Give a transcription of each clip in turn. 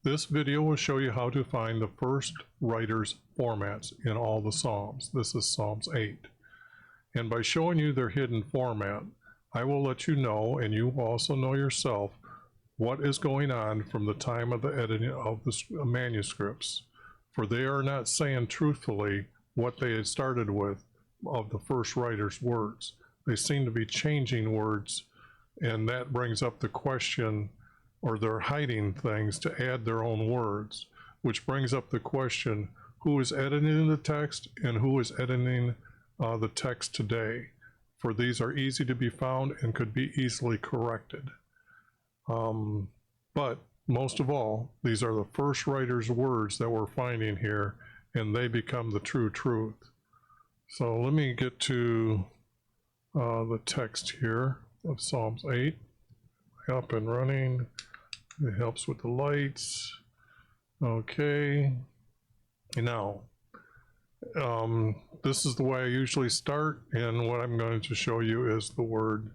This video will show you how to find the first writer's formats in all the Psalms. This is Psalms 8. And by showing you their hidden format, I will let you know, and you will also know yourself, what is going on from the time of the editing of the manuscripts. For they are not saying truthfully what they had started with of the first writer's words. They seem to be changing words, and that brings up the question, or they're hiding things to add their own words, which brings up the question, who is editing the text and who is editing the text today? For these are easy to be found and could be easily corrected. But most of all, these are the first writer's words that we're finding here, and they become the true truth. So let me get to the text here of Psalms 8. Up and running. It helps with the lights. Okay. Now, this is the way I usually start, and what I'm going to show you is the word,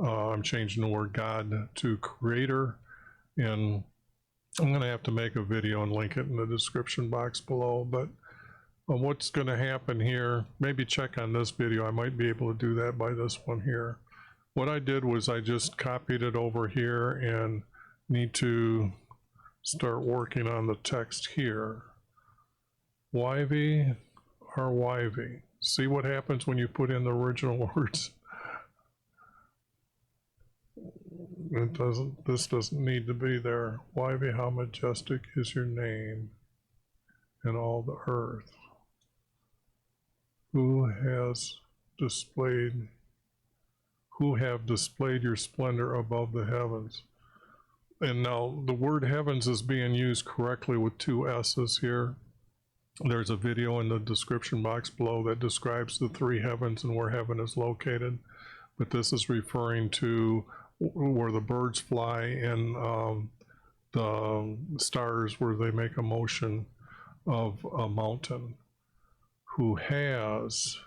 I'm changing the word God to creator, and I'm going to have to make a video and link it in the description box below, but what's going to happen here, maybe check on this video, I might be able to do that by this one here. What I did was I just copied it over here and need to start working on the text here. YV or YV. See what happens when you put in the original words. This doesn't need to be there. YV, how majestic is your name in all the earth. Who have displayed your splendor above the heavens. And now the word heavens is being used correctly with two S's here. There's a video in the description box below that describes the three heavens and where heaven is located. But this is referring to where the birds fly and the stars where they make a motion of a mountain. Who has,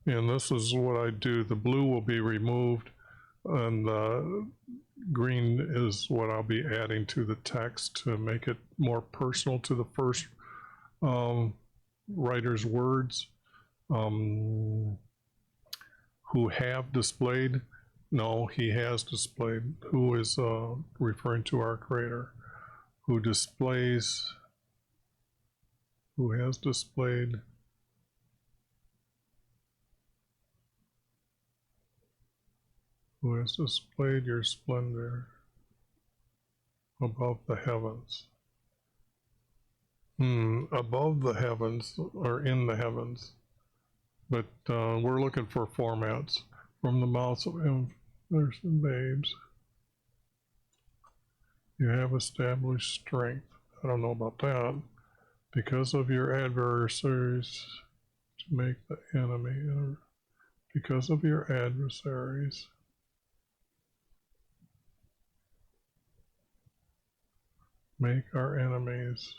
and this is what I do. The blue will be removed, and the green is what I'll be adding to the text to make it more personal to the first writer's words. Who have displayed? No, he has displayed. Who is referring to our Creator? Who displays? Who has displayed? Who has displayed your splendor above the heavens? Above the heavens or in the heavens. But we're looking for formats. From the mouths of infants and babes, you have established strength. I don't know about that. Because of your adversaries, to make the enemy, because of your adversaries, make our enemies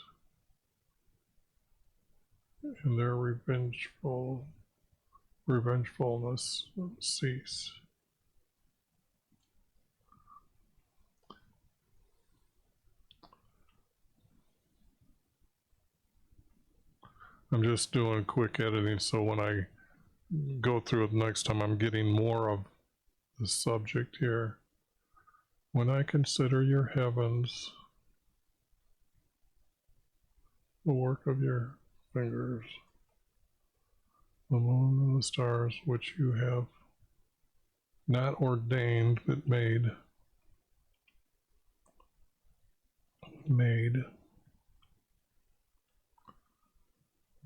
and their revengefulness cease. I'm just doing quick editing so when I go through it next time I'm getting more of the subject here. When I consider your heavens, the work of your fingers, the moon and the stars which you have not ordained but made.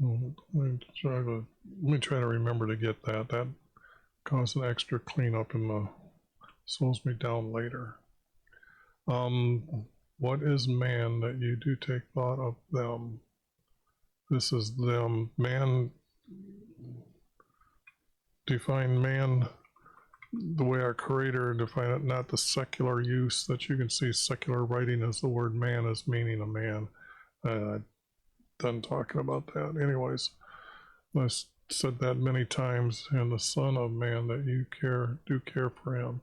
Let me try to remember to get that. That caused an extra cleanup and slows me down later. What is man that you do take thought of them? This is them. Man, define man the way our Creator defined it, not the secular use that you can see. Secular writing as the word man as meaning a man. Done talking about that. Anyways, let's said that many times, and the Son of Man, that you do care for him.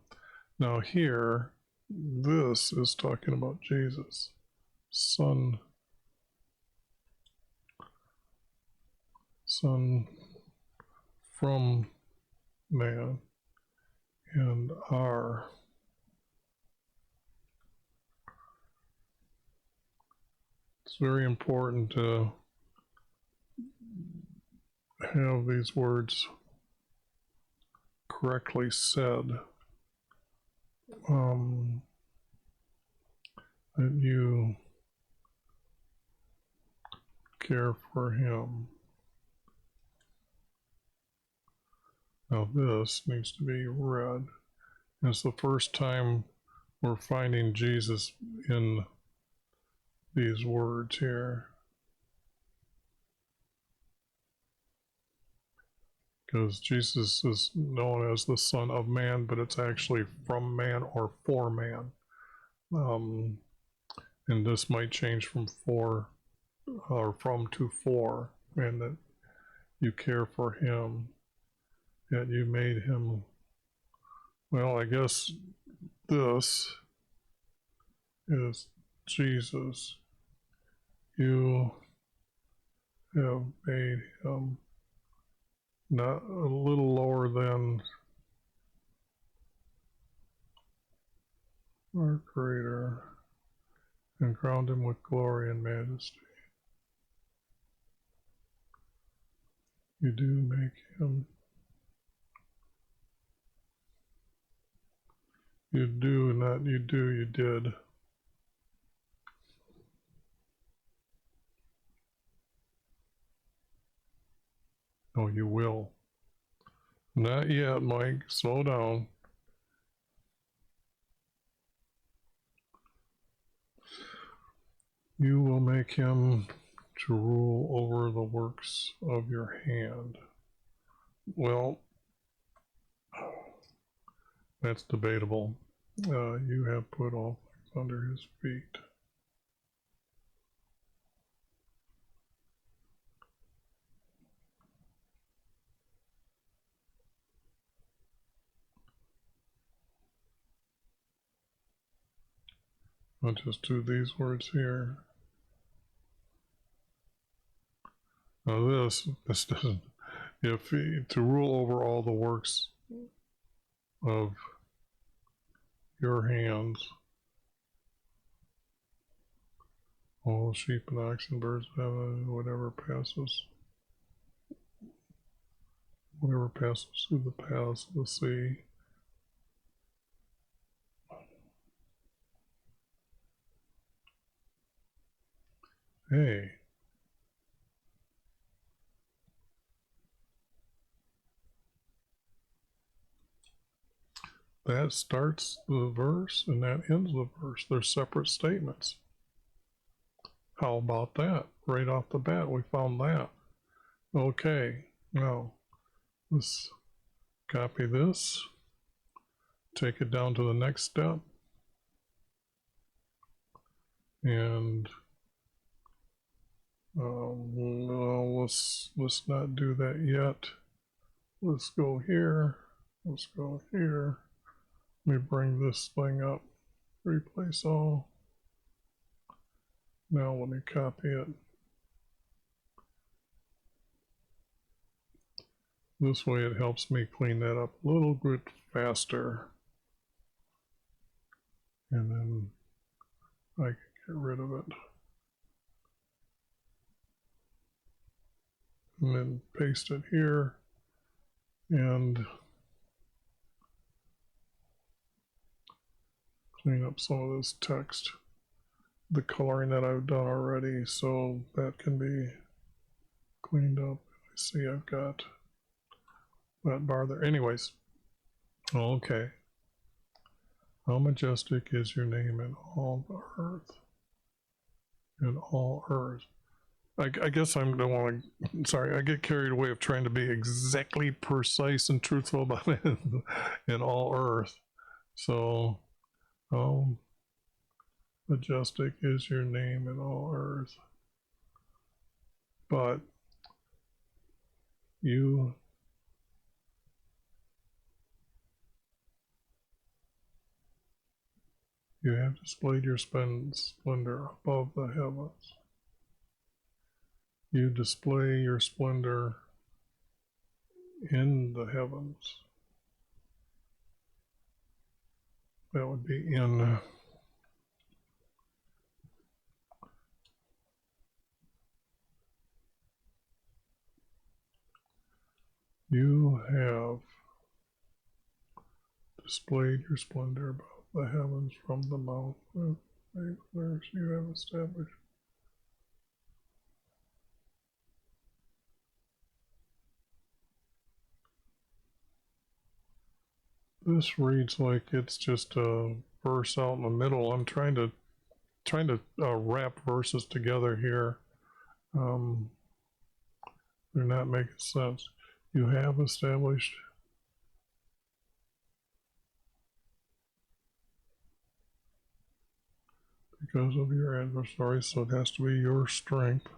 Now here, this is talking about Jesus, Son from man, and our. It's very important to have these words correctly said. That you care for him. Now this needs to be read. It's the first time we're finding Jesus in these words here. Because Jesus is known as the Son of Man, but it's actually from man or for man. And this might change from for, or from to for, and that you care for him, that you made him. Well, I guess this is Jesus. You have made him not a little lower than our Creator, and crowned him with glory and majesty. You do make him. You do, not you do, you did. Oh, you will. Not yet, Mike. Slow down. You will make him to rule over the works of your hand. Well, that's debatable. You have put all things under his feet. I'll just do these words here. Now this doesn't, if he, to rule over all the works of your hands, all sheep and oxen, birds, whatever passes through the paths of the sea. Hey. That starts the verse and that ends the verse. They're separate statements. How about that? Right off the bat, we found that. Okay, now let's copy this, take it down to the next step, and no, let's not do that yet. Let's go here. Let's go here. Let me bring this thing up. Replace all. Now let me copy it. This way it helps me clean that up a little bit faster. And then I can get rid of it. And then paste it here. And clean up some of this text. The coloring that I've done already, so that can be cleaned up. I see I've got that bar there. Anyways, okay. How majestic is your name in all the earth. In all earth. I guess I'm the one, sorry, I get carried away of trying to be exactly precise and truthful about it in all earth. So, majestic is your name in all earth. But You have displayed your splendor above the heavens. You display your splendor in the heavens. That would be in. You have displayed your splendor above the heavens from the mouth of faithfulness you have established. This reads like it's just a verse out in the middle. I'm trying to wrap verses together here. They're not making sense. You have established because of your adversary, so it has to be your strength.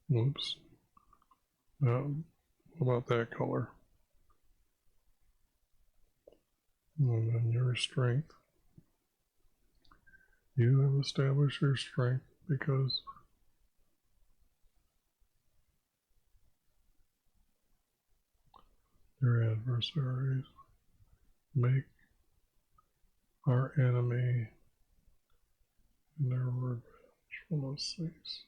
Whoops. What about that color? And then your strength. You have established your strength because your adversaries make our enemy and their revenge from us cease.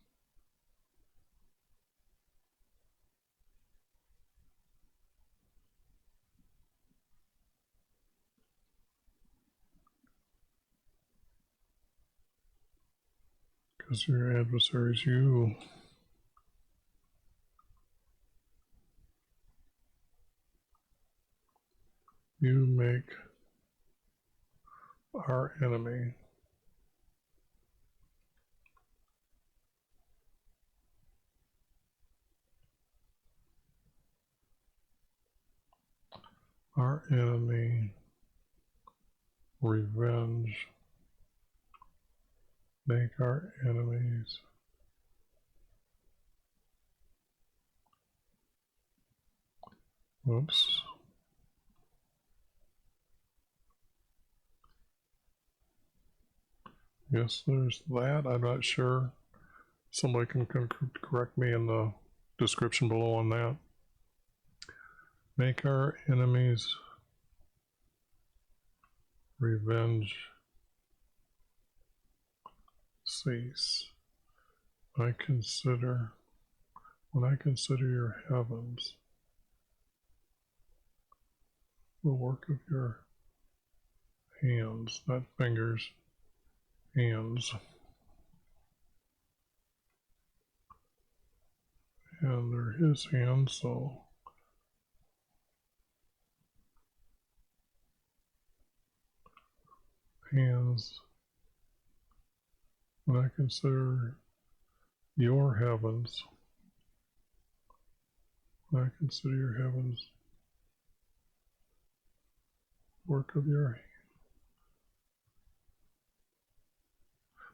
Because your adversaries, you make our enemy revenge, make our enemies whoops. Yes, there's that. I'm not sure. Somebody can correct me in the description below on that. Make our enemies revenge cease. When I consider your heavens, the work of your hands, not fingers, hands. And they're his hands, so hands. When I consider your heavens, when I consider your heavens, work of your hands.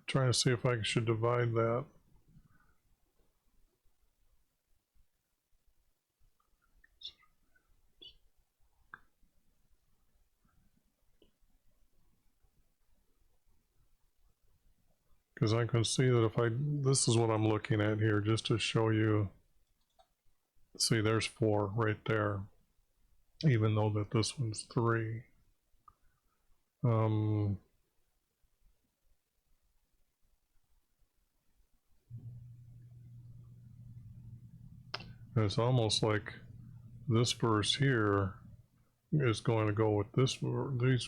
Trying to see if I should divide that. Because I can see that if this is what I'm looking at here, just to show you, see there's 4 right there, even though that this one's 3. It's almost like this verse here is going to go with these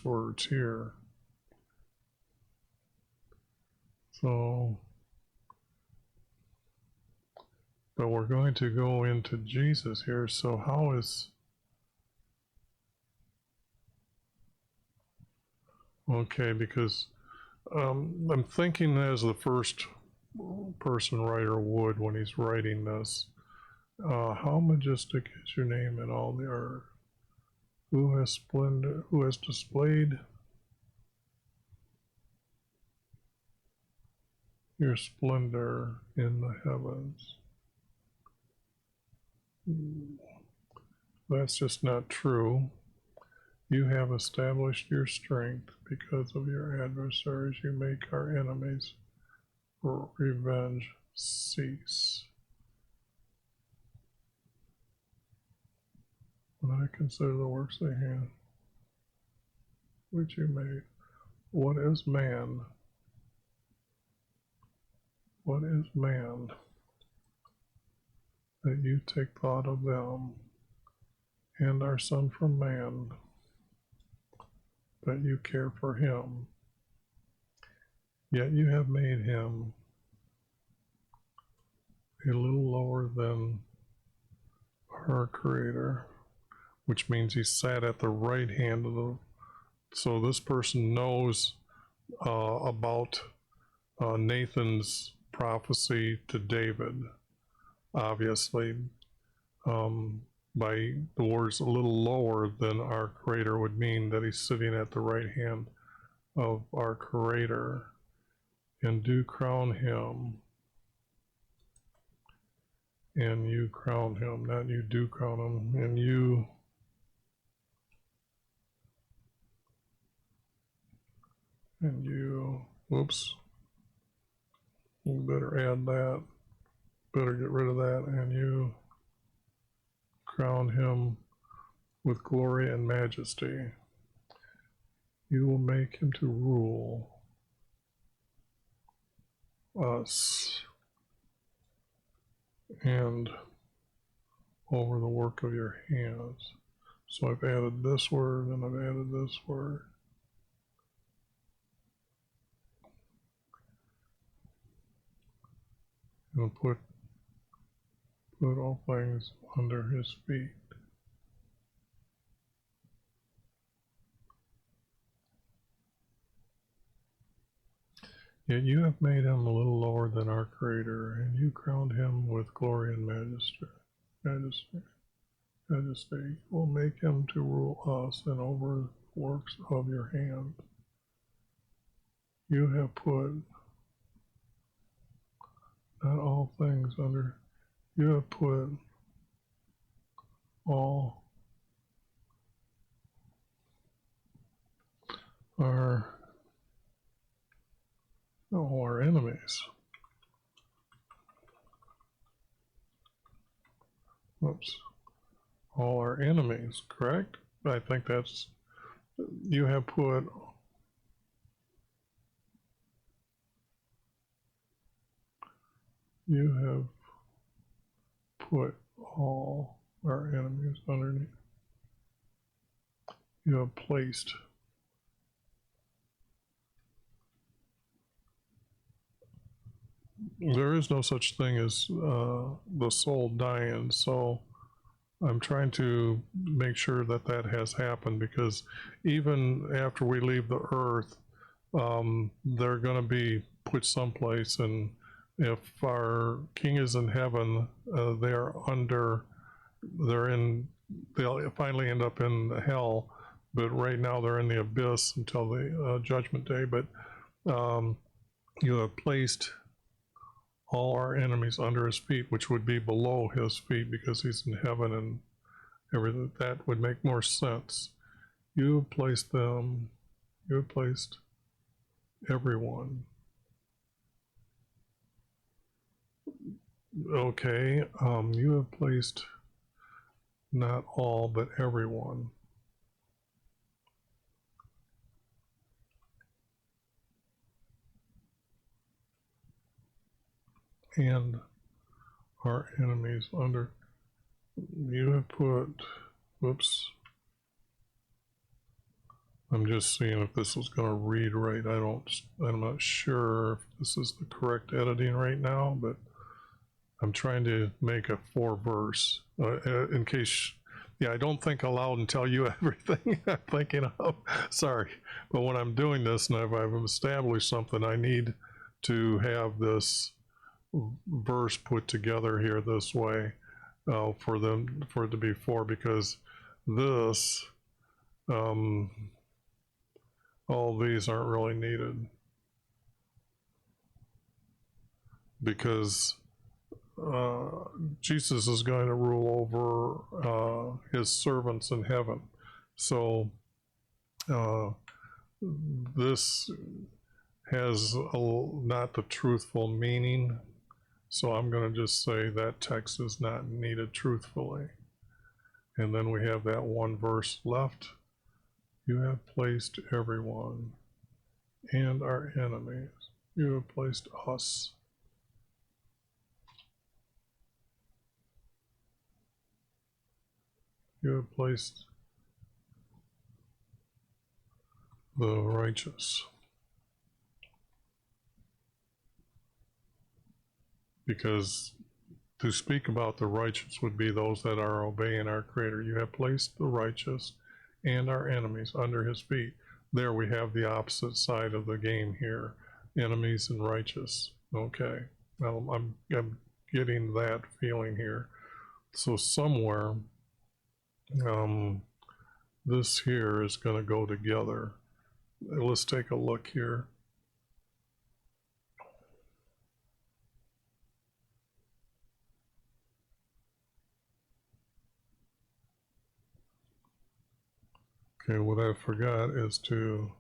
words here. So, but we're going to go into Jesus here. So how is, okay, because I'm thinking as the first person writer would when he's writing this. How majestic is your name in all the earth? Who has displayed your splendor in the heavens. That's just not true. You have established your strength because of your adversaries. You make our enemies' revenge cease. When I consider the works of your hand, which you made, what is man? What is man that you take thought of them, and our son from man, that you care for him? Yet you have made him a little lower than our Creator, which means he sat at the right hand of the. So this person knows about Nathan's prophecy to David, obviously, by the words a little lower than our Creator would mean that he's sitting at the right hand of our Creator, and do crown him, and you crown him, not you do crown him, and you whoops, you better add that, better get rid of that, and you crown him with glory and majesty. You will make him to rule us and over the work of your hands. So I've added this word and I've added this word. And put all things under his feet. Yet you have made him a little lower than our Creator, and you crowned him with glory and majesty. You will make him to rule us and over the works of your hand. You have put not all things under, you have put all our enemies. Whoops. All our enemies, correct? I think that's, you have put all our enemies underneath. You have placed there is no such thing as the soul dying, so I'm trying to make sure that that has happened, because even after we leave the earth, they're going to be put someplace, and if our king is in heaven, they'll finally end up in hell, but right now they're in the abyss until the judgment day. But you have placed all our enemies under his feet, which would be below his feet because he's in heaven, and everything that would make more sense. You have placed them, you have placed everyone. Okay, you have placed not all, but everyone. And our enemies under, you have put, whoops, I'm just seeing if this is going to read right. I'm not sure if this is the correct editing right now, but I'm trying to make a 4-verse in case, yeah, I don't think aloud and tell you everything I'm thinking of, sorry. But when I'm doing this and I've established something, I need to have this verse put together here this way for it to be 4, because this all these aren't really needed. because Jesus is going to rule over his servants in heaven. So this has not the truthful meaning. So I'm going to just say that text is not needed truthfully. And then we have that one verse left. You have placed everyone and our enemies. You have placed us. You have placed the righteous. Because to speak about the righteous would be those that are obeying our Creator. You have placed the righteous and our enemies under his feet. There we have the opposite side of the game here. Enemies and righteous. Okay. Well, I'm getting that feeling here. So somewhere, this here is going to go together. Let's take a look here. Okay, what I forgot is to,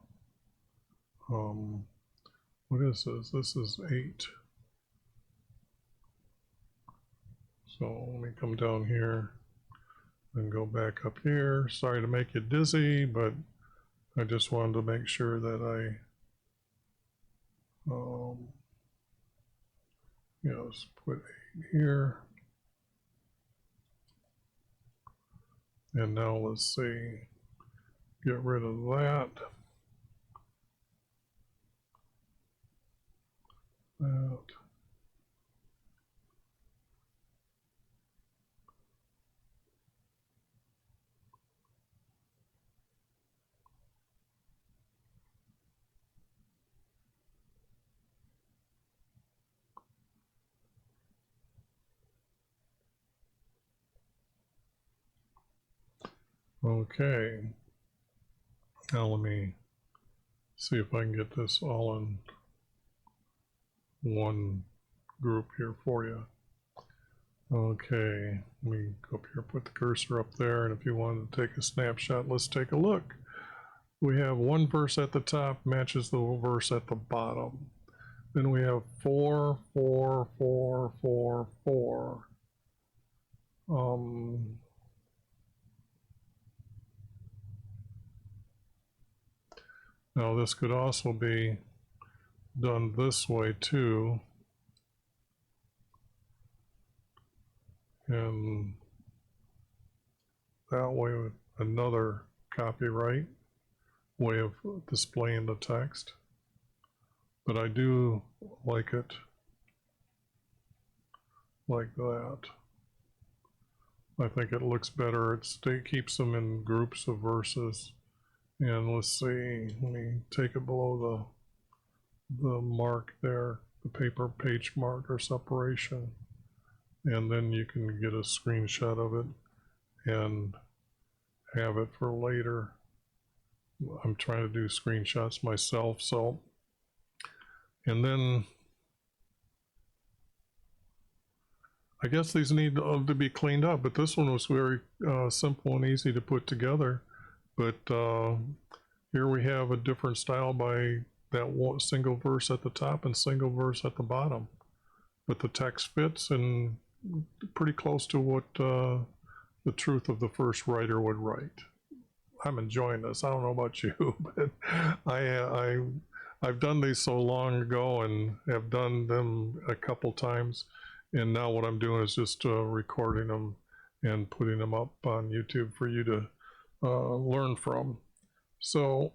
what is this? This is 8. So let me come down here and go back up here. Sorry to make you dizzy, but I just wanted to make sure that I, let's put 8 here. And now let's see, get rid of that. That. Okay, now let me see if I can get this all in one group here for you. Okay, let me go up here, put the cursor up there, and if you want to take a snapshot, let's take a look. We have one verse at the top matches the verse at the bottom. Then we have 4, 4, 4, 4, 4. Now this could also be done this way too. And that way with another copyright way of displaying the text. But I do like it like that. I think it looks better. It keeps them in groups of verses. And let's see, let me take it below the mark there, the paper page mark or separation. And then you can get a screenshot of it and have it for later. I'm trying to do screenshots myself, so. And then I guess these need to be cleaned up, but this one was very simple and easy to put together. But here we have a different style by that one single verse at the top and single verse at the bottom. But the text fits and pretty close to what the truth of the first writer would write. I'm enjoying this. I don't know about you, but I've done these so long ago and have done them a couple times. And now what I'm doing is just recording them and putting them up on YouTube for you to learn from. So